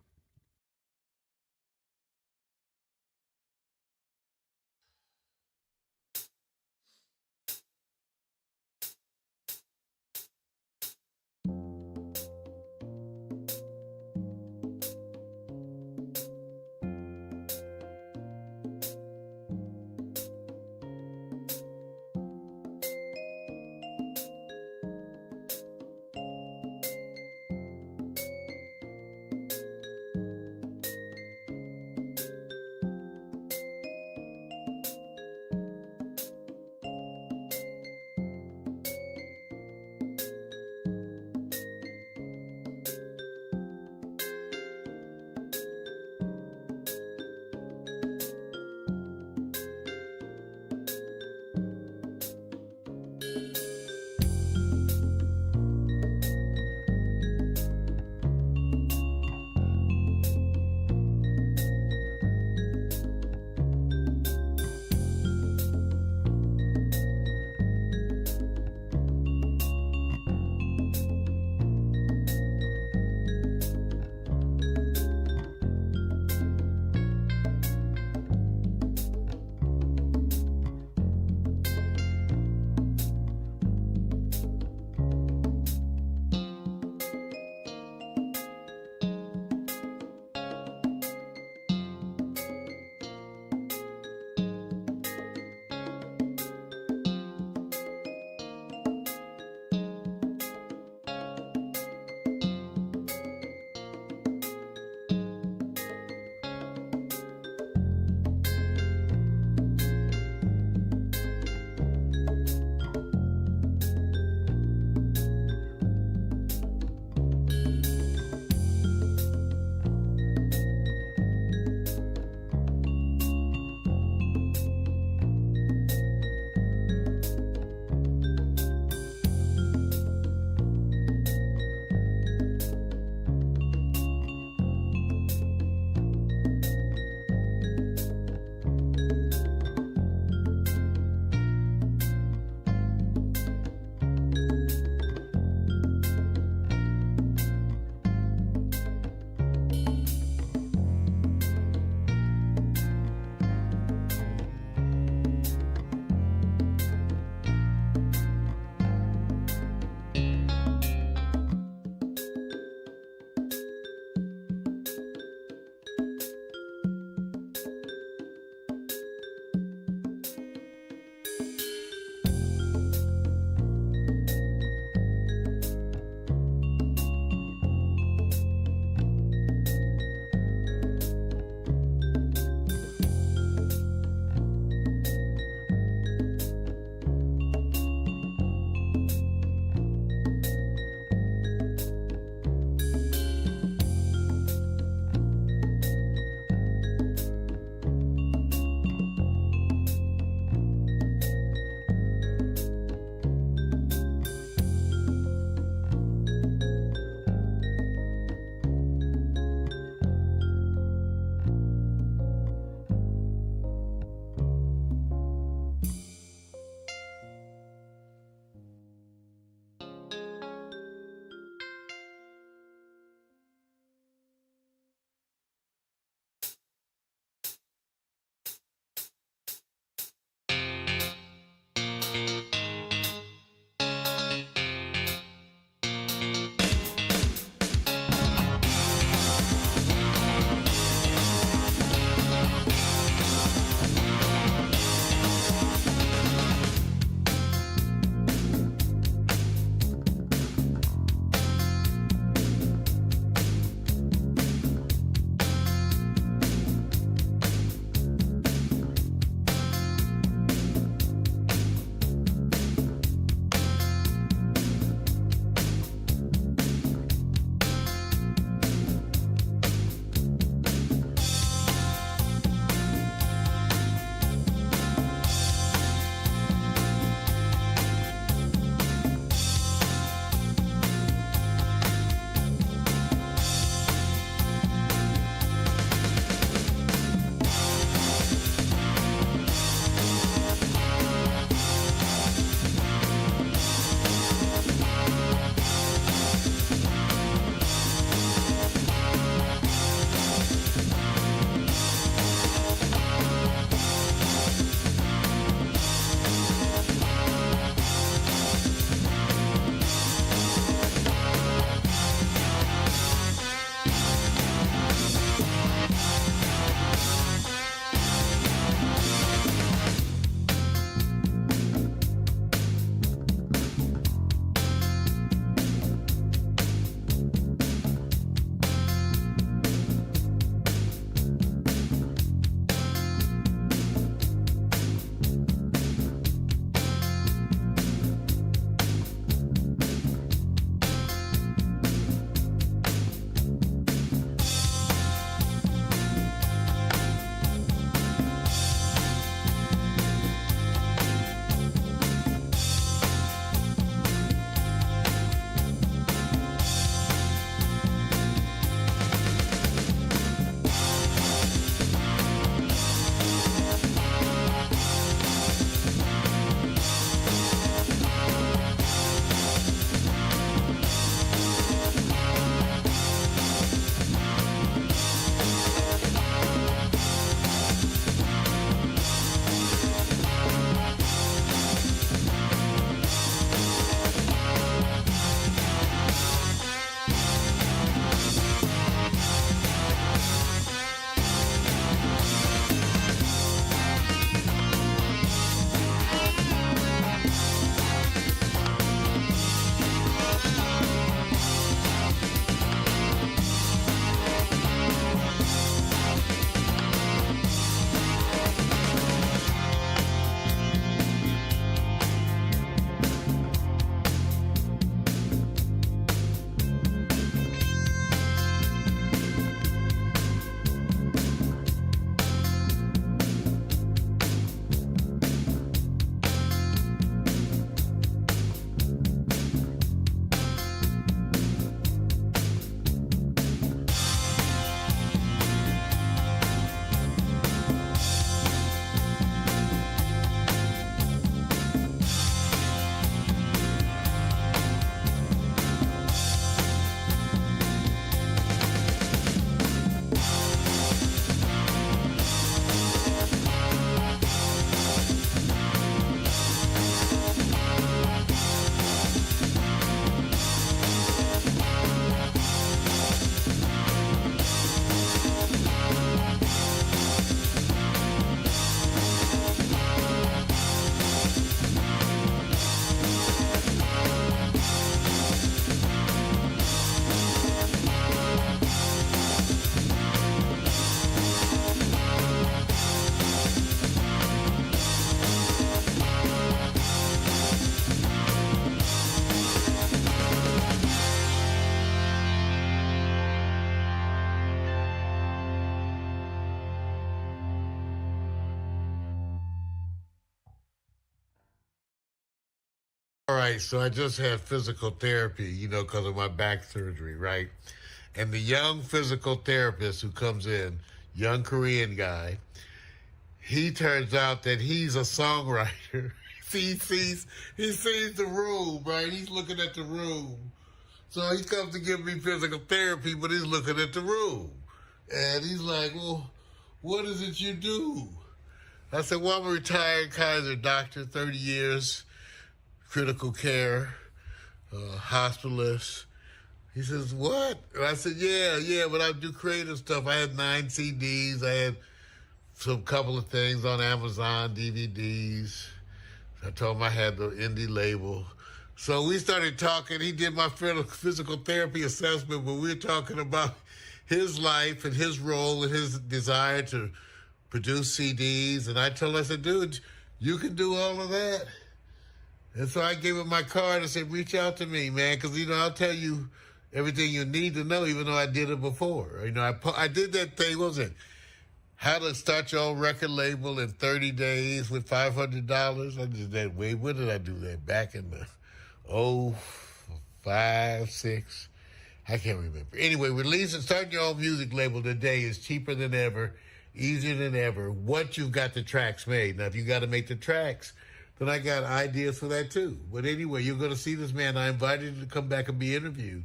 [SPEAKER 5] All right, so I just had physical therapy, you know, because of my back surgery, right? And the young physical therapist who comes in, young Korean guy, he turns out that he's a songwriter. he sees the room, right? He's looking at the room. So he comes to give me physical therapy, but he's looking at the room. And he's like, well, what is it you do? I said, well, I'm a retired Kaiser doctor, 30 years, critical care, hospitalist. He says, what? And I said, yeah, but I do creative stuff. I had 9 CDs. I had some couple of things on Amazon, DVDs. I told him I had the indie label. So we started talking. He did my physical therapy assessment, but we were talking about his life and his role and his desire to produce CDs. And I told him, I said, dude, you can do all of that. And so I gave him my card and said, reach out to me, man, because, you know, I'll tell you everything you need to know, even though I did it before. You know, I did that thing, what was it? How to start your own record label in 30 days with $500. I did that way. When did I do that? Back in the 05, 6. I can't remember. Anyway, starting your own music label today is cheaper than ever, easier than ever. Once you've got the tracks made. Now, if you got to make the tracks, then I got ideas for that too. But anyway, you're going to see this man. I invited him to come back and be interviewed.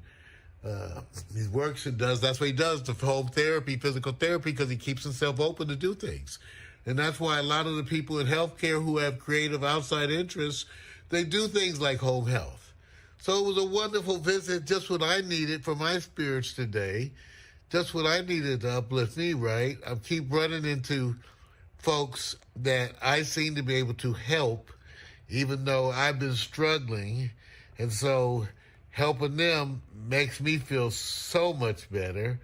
[SPEAKER 5] He works and does, that's what he does, the home therapy, physical therapy, because he keeps himself open to do things. And that's why a lot of the people in healthcare who have creative outside interests, they do things like home health. So it was a wonderful visit, just what I needed for my spirits today, just what I needed to uplift me, right? I keep running into folks that I seem to be able to help, even though I've been struggling. And so helping them makes me feel so much better.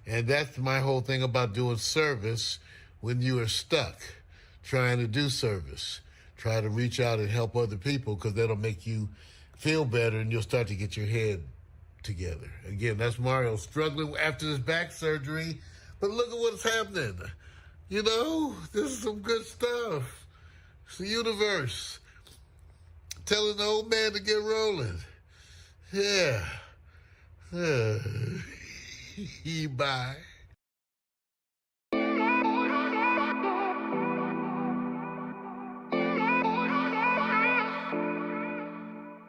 [SPEAKER 5] And that's my whole thing about doing service when you are stuck trying to do service. Try to reach out and help other people, because that'll make you feel better and you'll start to get your head together. Again, that's Mario struggling after his back surgery. But look at what's happening. You know, this is some good stuff. It's the universe telling the old man to get rolling. Yeah. Bye.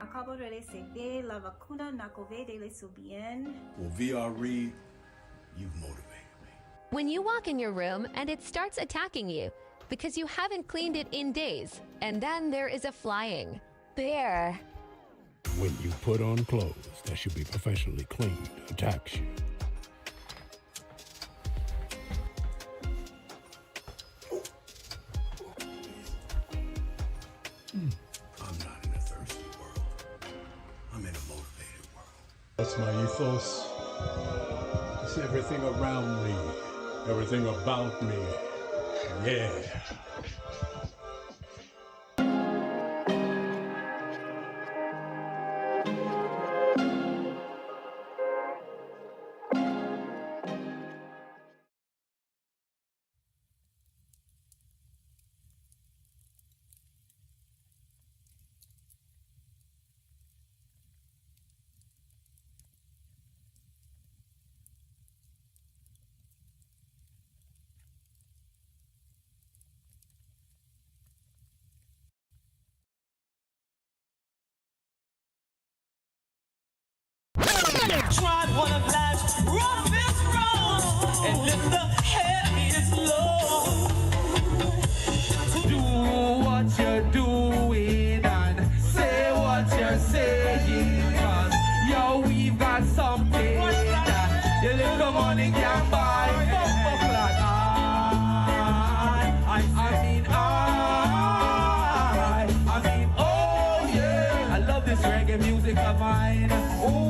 [SPEAKER 7] Acabo de recibir la vacuna na COVID-19.
[SPEAKER 12] Well, VR Reed, you've motivated me.
[SPEAKER 17] When you walk in your room and it starts attacking you because you haven't cleaned it in days, and then there is a flying bear.
[SPEAKER 18] When you put on clothes that should be professionally cleaned, attacks you.
[SPEAKER 12] I'm not in a thirsty world. I'm in a motivated world. That's my ethos. It's everything around me, everything about me. Yeah.
[SPEAKER 19] Tried one of life's roughest roads, and lift the heaviest load. Do what you're doing and say what you're saying, 'cause yo, we've got something that your little money can't buy. I mean, oh yeah, I love this reggae music of mine. Oh.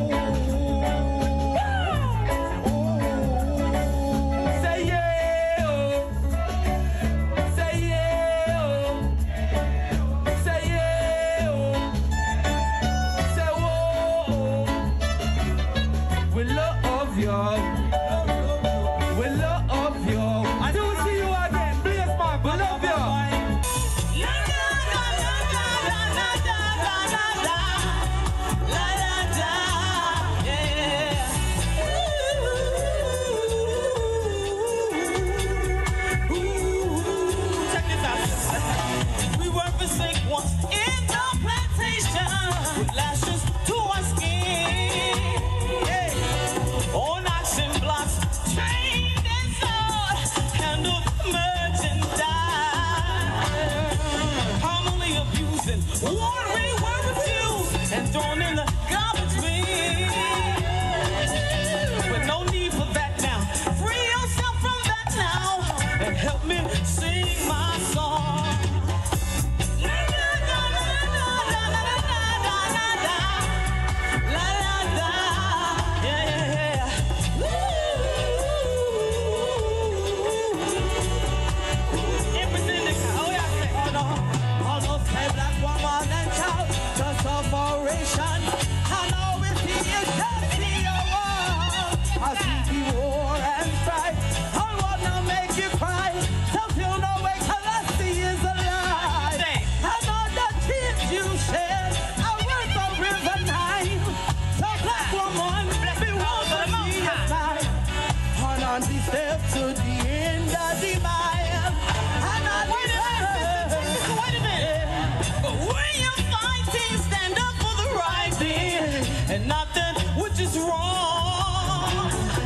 [SPEAKER 19] much is wrong.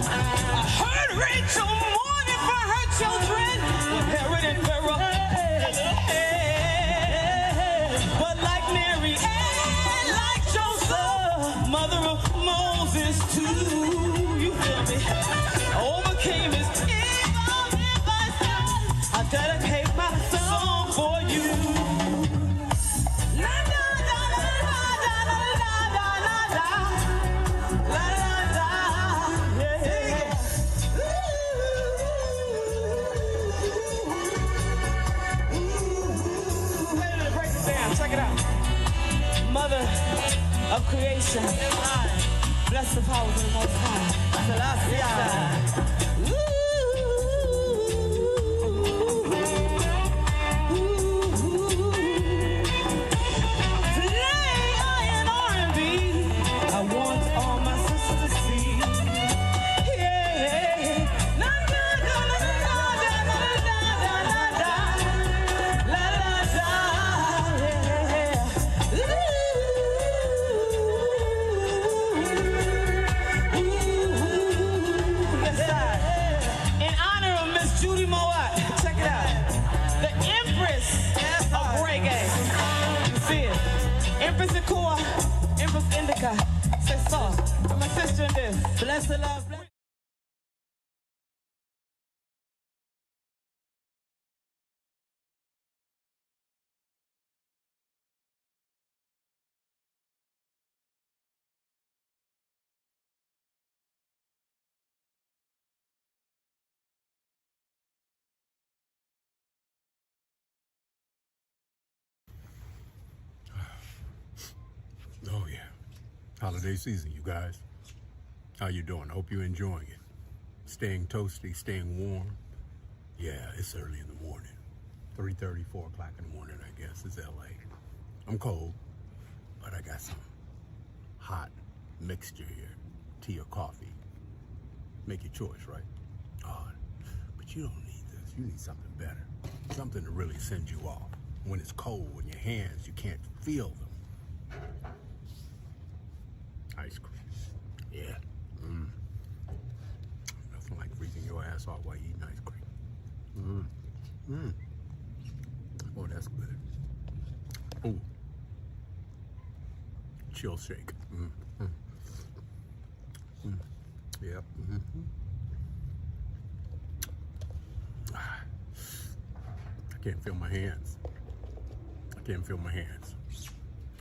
[SPEAKER 19] I heard Rachel mourning for her children with Herod and Pharaoh. But like Mary and like Joseph, mother of Moses too, you feel me? Overcame his evil in my son. I dedicate my song for you. Check it out. Mother of creation, bless the powers of the Most High. Selassie. Today I am R&B. I want all my sisters to see. Yeah. In honor of Miss Judy Moat, check it out. The Empress of reggae. You see it? Empress Akua, Empress Indica. Say so. I'm my sister in this. Bless the love.
[SPEAKER 18] Oh yeah, holiday season, you guys. How you doing? Hope you're enjoying it. Staying toasty, staying warm. Yeah, it's early in the morning. 3:30, 4 o'clock in the morning, I guess. It's LA. I'm cold, but I got some hot mixture here. Tea or coffee. Make your choice, right? Oh, but you don't need this. You need something better. Something to really send you off. When it's cold in your hands, you can't feel them. Ice cream. Yeah. Nothing like freezing your ass off while you eating ice cream. Oh, that's good. Oh. Chill shake. Yep. I can't feel my hands. I can't feel my hands.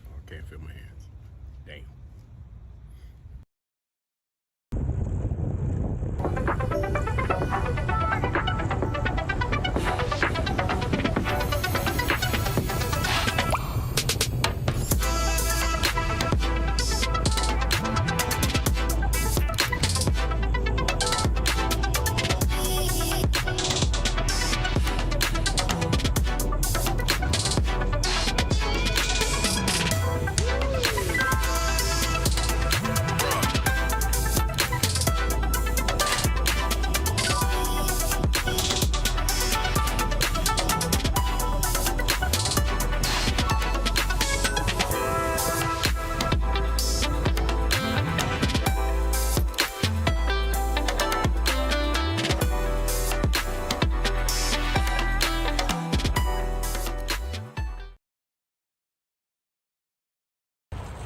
[SPEAKER 18] Oh, I can't feel my hands. Damn.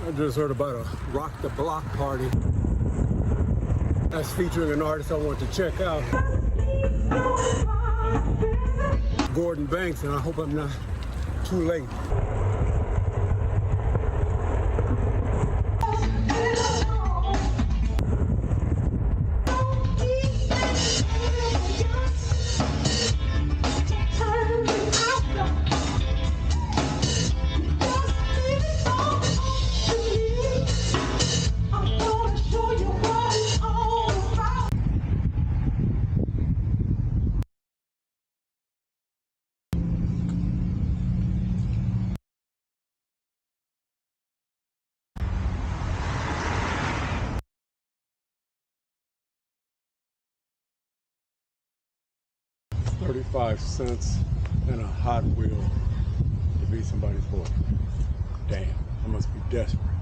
[SPEAKER 18] I just heard about a Rock the Block party that's featuring an artist I want to check out, Gordon Banks, and I hope I'm not too late. $0.35 and a Hot Wheel to be somebody's boy. Damn, I must be desperate.